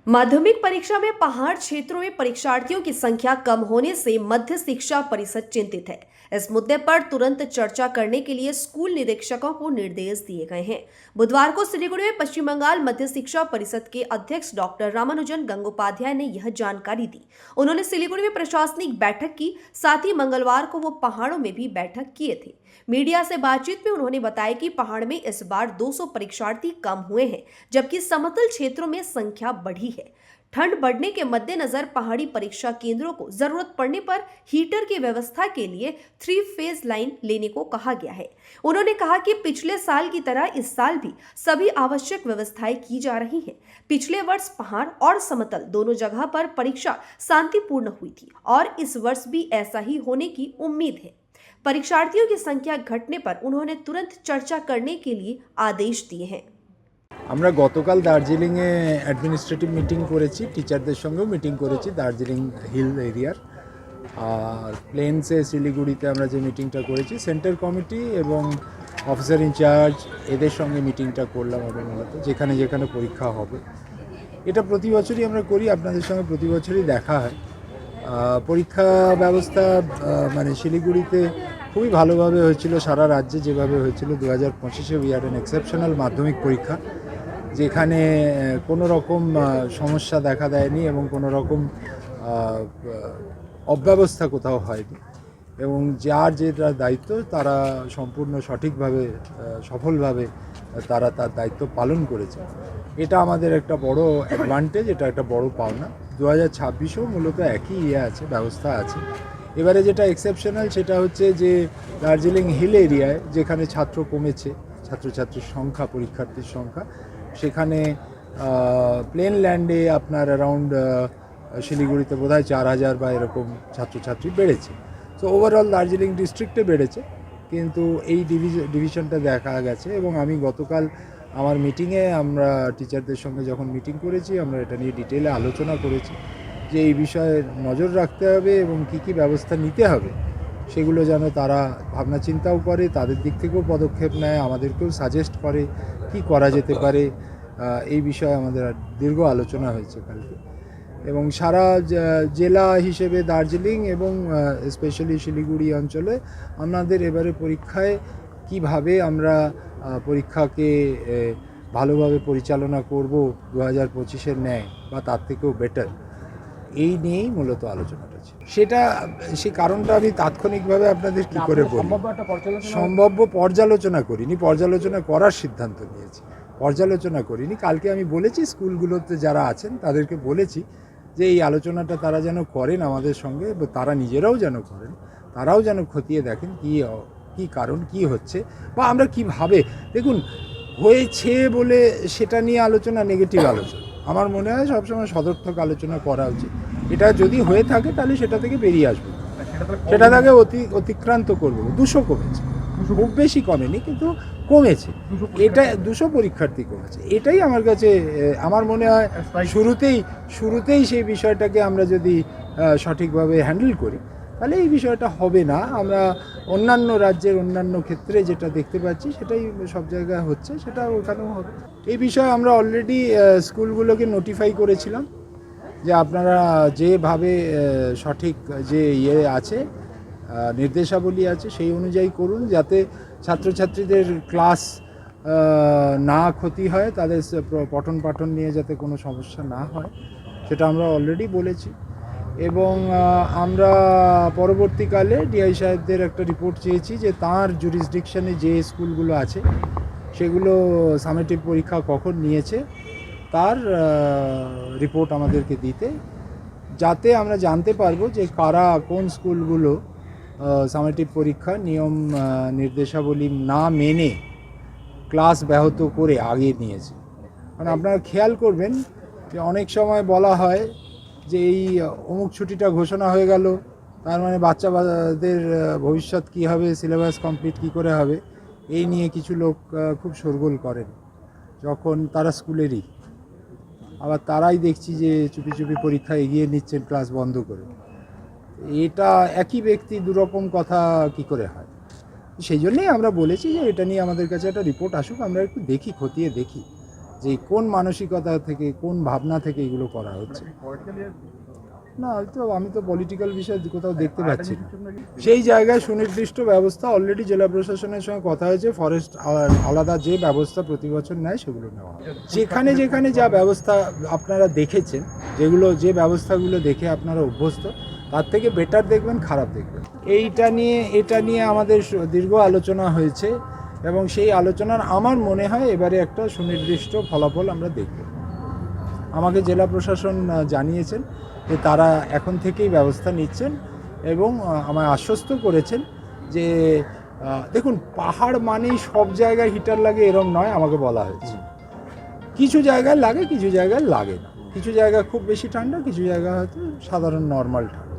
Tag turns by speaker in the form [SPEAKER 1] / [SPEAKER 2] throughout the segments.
[SPEAKER 1] माध्यमिक परीक्षा में पहाड़ क्षेत्रों में परीक्षार्थियों की संख्या कम होने से मध्य शिक्षा परिषद चिंतित है। इस मुद्दे पर तुरंत चर्चा करने के लिए स्कूल निरीक्षकों को निर्देश दिए गए हैं। बुधवार को सिलीगुड़ी में पश्चिम बंगाल मध्य शिक्षा परिषद के अध्यक्ष डॉक्टर रामानुजन गंगोपाध्याय ने यह जानकारी दी। उन्होंने सिलीगुड़ी में प्रशासनिक बैठक की, साथ ही मंगलवार को वो पहाड़ों में भी बैठक किए थे। मीडिया से बातचीत में उन्होंने बताया कि पहाड़ में इस बार 200 परीक्षार्थी कम हुए हैं, जबकि समतल क्षेत्रों में संख्या बढ़ी है। ठंड बढ़ने के मद्देनजर पहाड़ी परीक्षा केंद्रों को जरूरत पड़ने पर हीटर की व्यवस्था के लिए 3 फेज लाइन लेने को कहा गया है। उन्होंने कहा कि पिछले साल की तरह इस साल भी सभी आवश्यक व्यवस्थाएं की जा रही हैं। पिछले वर्ष पहाड़ और समतल दोनों जगह पर परीक्षा शांतिपूर्ण हुई थी और इस वर्ष भी ऐसा ही होने की उम्मीद है। परीक्षार्थियों की संख्या घटने पर उन्होंने तुरंत चर्चा करने के लिए आदेश दिए हैं।
[SPEAKER 2] আমরা গতকাল দার্জিলিংয়ে অ্যাডমিনিস্ট্রেটিভ মিটিং করেছি, টিচারদের সঙ্গেও মিটিং করেছি দার্জিলিং হিল এরিয়ার। আর প্লেনসে শিলিগুড়িতে আমরা যে মিটিংটা করেছি সেন্টার কমিটি এবং অফিসার ইনচার্জ এদের সঙ্গে মিটিংটা করলাম আমরা মূলত যেখানে যেখানে পরীক্ষা হবে। এটা প্রতি বছরই আমরা করি, আপনাদের সঙ্গে প্রতি বছরই দেখা হয়। পরীক্ষা ব্যবস্থা মানে শিলিগুড়িতে খুবই ভালোভাবে হয়েছিল, সারা রাজ্যে যেভাবে হয়েছিল 2025-এ উই হ্যাড অ্যান এক্সেপশনাল মাধ্যমিক পরীক্ষা, যেখানে কোনো রকম সমস্যা দেখা দেয়নি এবং কোনো রকম অব্যবস্থা কোথাও হয়নি এবং যার যেটা দায়িত্ব তারা সম্পূর্ণ সঠিকভাবে সফলভাবে তারা তার দায়িত্ব পালন করেছে। এটা আমাদের একটা বড় অ্যাডভান্টেজ, এটা একটা বড় পাওনা। 2026-এও মূলত একই আছে, ব্যবস্থা আছে। এবারে যেটা এক্সেপশনাল সেটা হচ্ছে যে দার্জিলিং হিল এরিয়ায় যেখানে ছাত্র কমেছে, ছাত্রছাত্রীর সংখ্যা, পরীক্ষার্থীর সংখ্যা, সেখানে প্লেন ল্যান্ডে আপনার অ্যারাউন্ড শিলিগুড়িতে বোধহয় 4000 বা এরকম ছাত্রছাত্রী বেড়েছে। সো ওভারঅল দার্জিলিং ডিস্ট্রিক্টে বেড়েছে, কিন্তু এই ডিভিশনটা দেখা গেছে। এবং আমি গতকাল আমার মিটিংয়ে আমরা টিচারদের সঙ্গে যখন মিটিং করেছি আমরা এটা নিয়ে ডিটেলে আলোচনা করেছি যে এই বিষয়ে নজর রাখতে হবে এবং কী কী ব্যবস্থা নিতে হবে সেগুলো যেন তারা ভাবনা চিন্তাও করে, তাদের দিক থেকেও পদক্ষেপ নেয়, আমাদেরকেও সাজেস্ট করে কি করা যেতে পারে। এই বিষয়ে আমাদের দীর্ঘ আলোচনা হয়েছে কালকে। এবং সারা জেলা হিসেবে দার্জিলিং এবং স্পেশালি শিলিগুড়ি অঞ্চলে আমাদের এবারে পরীক্ষায় কিভাবে আমরা পরীক্ষাকে ভালোভাবে পরিচালনা করব 2025-এর ন্যায় বা তার থেকেও বেটার, এই নিয়েই মূলত আলোচনাটা ছিল। সেই কারণটা আমি তাৎক্ষণিকভাবে আপনাদের কী করে বলি, সম্ভাব্য পর্যালোচনা করিনি, পর্যালোচনা করার সিদ্ধান্ত নিয়েছি, পর্যালোচনা করিনি। কালকে আমি বলেছি স্কুলগুলোতে যারা আছেন তাদেরকে বলেছি যে এই আলোচনাটা তারা যেন করেন আমাদের সঙ্গে, তারা নিজেরাও যেন করেন, তারাও যেন খতিয়ে দেখেন কী কারণ, কী হচ্ছে বা আমরা কীভাবে। দেখুন, হয়েছে বলে সেটা নিয়ে আলোচনা নেগেটিভ আলোচনা, আমার মনে হয় সবসময় সদর্থক আলোচনা করা উচিত। এটা যদি হয়ে থাকে তাহলে সেটা থেকে বেরিয়ে আসবো, সেটা থেকে অতিক্রান্ত করবো। 200 কমেছে, খুব বেশি কমেনি কিন্তু কমেছে, এটা 200 পরীক্ষার্থী কমেছে। এটাই আমার কাছে, আমার মনে হয় শুরুতেই সেই বিষয়টাকে আমরা যদি সঠিকভাবে হ্যান্ডেল করি তাহলে এই বিষয়টা হবে না। আমরা অন্যান্য রাজ্যের অন্যান্য ক্ষেত্রে যেটা দেখতে পাচ্ছি সেটাই সব জায়গায় হচ্ছে, সেটা ওখানেও হবে। এই বিষয়ে আমরা অলরেডি স্কুলগুলোকে নোটিফাই করেছিলাম যে আপনারা যেভাবে সঠিক যে আছে নির্দেশাবলী আছে সেই অনুযায়ী করুন, যাতে ছাত্রছাত্রীদের ক্লাস না ক্ষতি হয়, তাদের পঠন পাঠন নিয়ে যাতে কোনো সমস্যা না হয় সেটা আমরা অলরেডি বলেছি। এবং আমরা পরবর্তীকালে ডিআই সাহেবদের একটা রিপোর্ট চেয়েছি যে তার জুরিসডিকশনে যে স্কুলগুলো আছে সেগুলো সামেটিভ পরীক্ষা কখন নিয়েছে তার রিপোর্ট আমাদেরকে দিতে, যাতে আমরা জানতে পারবো যে কারা কোন স্কুলগুলো সামেটিভ পরীক্ষা নিয়ম নির্দেশাবলী না মেনে ক্লাস ব্যাহত করে আগে নিয়েছে। কারণ আপনারা খেয়াল করবেন যে অনেক সময় বলা হয় যে এই অমুক ছুটিটা ঘোষণা হয়ে গেল, তার মানে বাচ্চাদের ভবিষ্যৎ কী হবে, সিলেবাস কমপ্লিট কী করে হবে, এই নিয়ে কিছু লোক খুব শোরগোল করেন যখন তারা স্কুলেরই, আবার তারাই দেখছি যে চুপি চুপি পরীক্ষা এগিয়ে নিচ্ছেন ক্লাস বন্ধ করে। এটা একই ব্যক্তি দুরকম কথা কি করে হয়? সেই জন্যেই আমরা বলেছি যে এটা নিয়ে আমাদের কাছে একটা রিপোর্ট আসুক, আমরা একটু দেখি, খতিয়ে দেখি যে কোন মানসিকতা থেকে, কোন ভাবনা থেকে এগুলো করা হচ্ছে। না, হয়তো আমি তো পলিটিক্যাল বিষয় কোথাও দেখতে পাচ্ছি না। সেই জায়গায় সুনির্দিষ্ট ব্যবস্থা অলরেডি জেলা প্রশাসনের সঙ্গে কথা হয়েছে, ফরেস্ট আলাদা যে ব্যবস্থা প্রতি বছর নেয় সেগুলো নেওয়া হবে। যেখানে যেখানে যা ব্যবস্থা আপনারা দেখেছেন, যে ব্যবস্থাগুলো দেখে আপনারা অভ্যস্ত, তার থেকে বেটার দেখবেন, খারাপ দেখবেন। এটা নিয়ে আমাদের দীর্ঘ আলোচনা হয়েছে এবং সেই আলোচনার আমার মনে হয় এবারে একটা সুনির্দিষ্ট ফলাফল আমরা দেখব। আমাকে জেলা প্রশাসন জানিয়েছেন যে তারা এখন থেকেই ব্যবস্থা নিচ্ছেন এবং আমায় আশ্বস্ত করেছেন যে দেখুন, পাহাড় মানেই সব জায়গায় হিটার লাগে এরম নয়, আমাকে বলা হয়েছে। কিছু জায়গায় লাগে, কিছু জায়গায় লাগে না। কিছু জায়গায় খুব বেশি ঠান্ডা, কিছু জায়গায় হয়তো সাধারণ নর্মাল ঠান্ডা।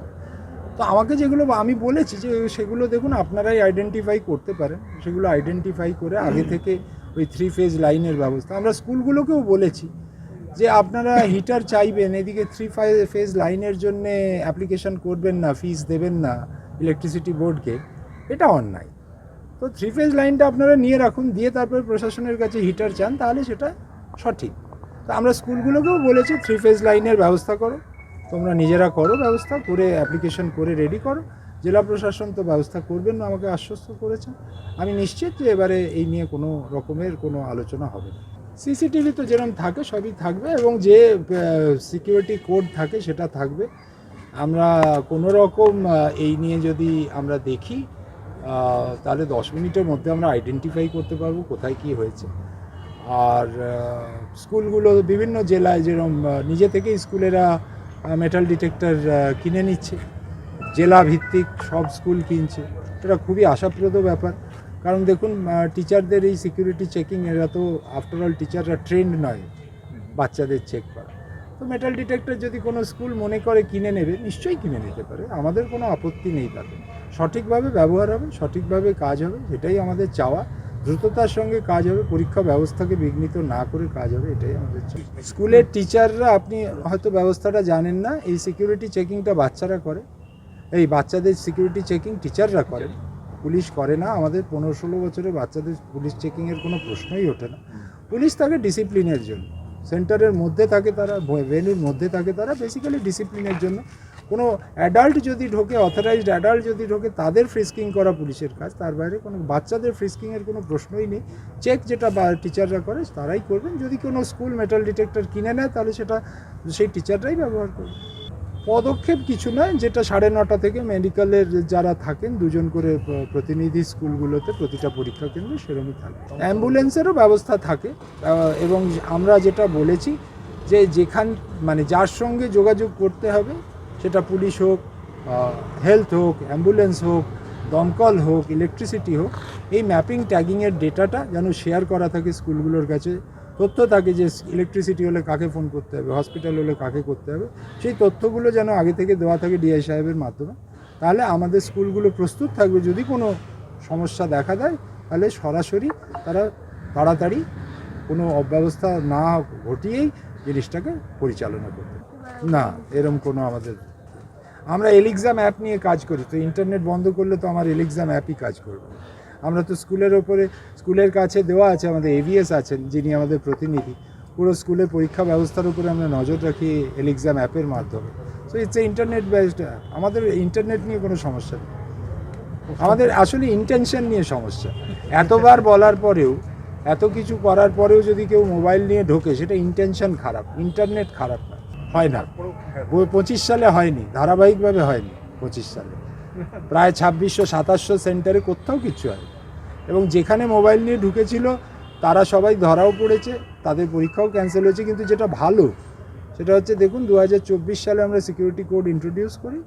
[SPEAKER 2] তো আমাকে যেগুলো আমি বলেছি যে সেগুলো দেখুন আপনারাই আইডেন্টিফাই করতে পারেন, সেগুলো আইডেন্টিফাই করে আগে থেকে ওই 3 ফেজ লাইনের ব্যবস্থা আমরা স্কুলগুলোকেও বলেছি যে আপনারা হিটার চাইবেন, এদিকে 3 ফেজ লাইনের জন্য অ্যাপ্লিকেশন করবেন না, ফিস দেবেন না ইলেকট্রিসিটি বোর্ডকে, এটা অন্যায়। তো 3 ফেজ লাইনটা আপনারা নিয়ে রাখুন, দিয়ে তারপর প্রশাসনের কাছে হিটার চান, তাহলে সেটা সঠিক। তো আমরা স্কুলগুলোকেও বলেছি 3 ফেজ লাইনের ব্যবস্থা করো, তোমরা নিজেরা করো, ব্যবস্থা করে অ্যাপ্লিকেশন করে রেডি করো। জেলা প্রশাসন তো ব্যবস্থা করবেন না, আমাকে আশ্বস্ত করেছেন। আমি নিশ্চিত যে এবারে এই নিয়ে কোনো রকমের কোনো আলোচনা হবে না। সিসিটিভি তো যেরকম থাকে সবই থাকবে এবং যে সিকিউরিটি কোড থাকে সেটা থাকবে। আমরা কোনো রকম এই নিয়ে যদি আমরা দেখি তাহলে 10 মিনিটের মধ্যে আমরা আইডেন্টিফাই করতে পারবো কোথায় কী হয়েছে। আর স্কুলগুলো বিভিন্ন জেলায় যেরকম নিজে থেকেই স্কুলেরা মেটাল ডিটেক্টর কিনে নিচ্ছে, জেলা ভিত্তিক সব স্কুল কিনছে। এটা খুবই আশাপ্রদ ব্যাপার, কারণ দেখুন টিচারদের এই সিকিউরিটি চেকিং, এরা তো আফটারঅল টিচাররা ট্রেন্ড নয় বাচ্চাদের চেক করা। তো মেটাল ডিটেক্টর যদি কোনো স্কুল মনে করে কিনে নেবে, নিশ্চয়ই কিনে নিতে পারে, আমাদের কোনো আপত্তি নেই তাতে। সঠিকভাবে ব্যবহার হবে, সঠিকভাবে কাজ হবে, এটাই আমাদের চাওয়া। দ্রুততার সঙ্গে কাজ হবে, পরীক্ষা ব্যবস্থাকে বিঘ্নিত না করে কাজ হবে, এটাই আমাদের চাওয়া। স্কুলের টিচাররা, আপনি হয়তো ব্যবস্থাটা জানেন না, এই সিকিউরিটি চেকিংটা বাচ্চারা করে। এই বাচ্চাদের সিকিউরিটি চেকিং টিচাররা করেন, পুলিশ করে না। আমাদের 15-16 বছরের বাচ্চাদের পুলিশ চেকিংয়ের কোনো প্রশ্নই ওঠে না। পুলিশ থাকে ডিসিপ্লিনের জন্য, সেন্টারের মধ্যে থাকে তারা, ভেন্যুর মধ্যে থাকে তারা, বেসিক্যালি ডিসিপ্লিনের জন্য। কোনো অ্যাডাল্ট যদি ঢোকে, অথরাইজড অ্যাডাল্ট যদি ঢোকে, তাদের ফ্রিস্কিং করা পুলিশের কাজ। তার বাইরে কোনো বাচ্চাদের ফ্রিস্কিংয়ের কোনো প্রশ্নই নেই। চেক যেটা টিচাররা করে তারাই করবেন। যদি কোনো স্কুল মেটাল ডিটেক্টর কিনে নেয় তাহলে সেটা সেই টিচাররাই ব্যবহার করবে। পদক্ষেপ কিছু নয়, যেটা 9:30 থেকে মেডিকেলের যারা থাকেন 2 জন করে প্রতিনিধি স্কুলগুলোতে প্রতিটা পরীক্ষা কেন্দ্রে সেরকমই থাকে। অ্যাম্বুলেন্সেরও ব্যবস্থা থাকে এবং আমরা যেটা বলেছি যে যার সঙ্গে যোগাযোগ করতে হবে, সেটা পুলিশ হোক, হেলথ হোক, অ্যাম্বুলেন্স হোক, দমকল হোক, ইলেকট্রিসিটি হোক, এই ম্যাপিং ট্যাগিংয়ের ডেটাটা যেন শেয়ার করা থাকে স্কুলগুলোর কাছে। তথ্য থাকে যে ইলেকট্রিসিটি হলে কাকে ফোন করতে হবে, হসপিটাল হলে কাকে করতে হবে, সেই তথ্যগুলো যেন আগে থেকে দেওয়া থাকে ডিআই সাহেবের মাধ্যমে। তাহলে আমাদের স্কুলগুলো প্রস্তুত থাকবে, যদি কোনো সমস্যা দেখা দেয় তাহলে সরাসরি তারা তাড়াতাড়ি কোনো অব্যবস্থা না ঘটিয়েই জিনিসটাকে পরিচালনা করবে। না, এরকম কোনো আমরা এলিক্সাম অ্যাপ নিয়ে কাজ করি, তো ইন্টারনেট বন্ধ করলে তো আমার এলিক্সাম অ্যাপই কাজ করবে। আমরা তো স্কুলের কাছে দেওয়া আছে, আমাদের এভিএস আছেন যিনি আমাদের প্রতিনিধি, পুরো স্কুলের পরীক্ষা ব্যবস্থার উপরে আমরা নজর রাখি এলিক্সাম অ্যাপের মাধ্যমে। So it's a internet based app. আমাদের ইন্টারনেট নিয়ে কোনো সমস্যা নেই, আমাদের আসলে ইন্টেনশন নিয়ে সমস্যা। এতবার বলার পরেও, এত কিছু করার পরেও যদি কেউ মোবাইল নিয়ে ঢোকে, সেটা ইন্টেনশন খারাপ, ইন্টারনেট খারাপ না, হয় না। 25 সালে হয়নি, ধারাবাহিকভাবে হয়নি। 25 সালে প্রায় 2600-2700 সেন্টারে কোথাও কিচ্ছু হয়, এবং যেখানে মোবাইল নিয়ে ঢুকেছিল তারা সবাই ধরাও পড়েছে, তাদের পরীক্ষাও ক্যান্সেল হয়েছে। কিন্তু যেটা ভালো সেটা হচ্ছে, দেখুন 2024 সালে আমরা সিকিউরিটি কোড ইন্ট্রোডিউস করি,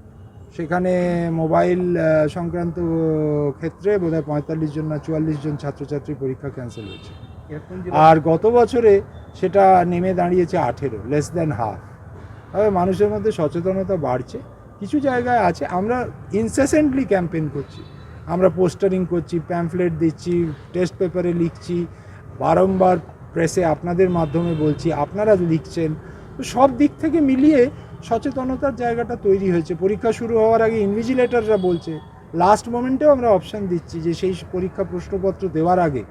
[SPEAKER 2] সেখানে মোবাইল সংক্রান্ত ক্ষেত্রে বোধহয় 45 জন না 44 জন ছাত্রছাত্রী পরীক্ষা ক্যান্সেল হয়েছে। আর গত বছরে সেটা নেমে দাঁড়িয়েছে 18, লেস দ্যান হাফ। তবে মানুষের মধ্যে সচেতনতা বাড়ছে, কিছু জায়গায় আছে। আমরা ইনসেসেন্টলি ক্যাম্পেইন করছি, আমরা পোস্টারিং করছি, প্যাম্ফলেট দিচ্ছি, টেস্ট পেপারে লিখছি, বারংবার প্রেসে আপনাদের মাধ্যমে বলছি, আপনারা লিখছেন। তো সব দিক থেকে মিলিয়ে সচেতনতার জায়গাটা তৈরি হয়েছে। পরীক্ষা শুরু হওয়ার আগে ইনভিজিলেটররা বলছে, লাস্ট মোমেন্টেও আমরা অপশান দিচ্ছি যে সেই পরীক্ষা প্রশ্নপত্র দেওয়ার আগে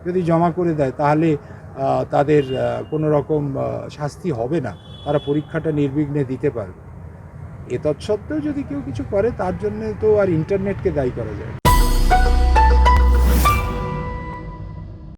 [SPEAKER 2] যদি জমা করে দেয় তাহলে তাদের কোনো রকম শাস্তি হবে না, তারা পরীক্ষাটা নির্বিঘ্নে দিতে পারবে। এ তৎসত্ত্বেও যদি কেউ কিছু করে তার জন্য তো আর ইন্টারনেটকে দায়ী করা যায় না।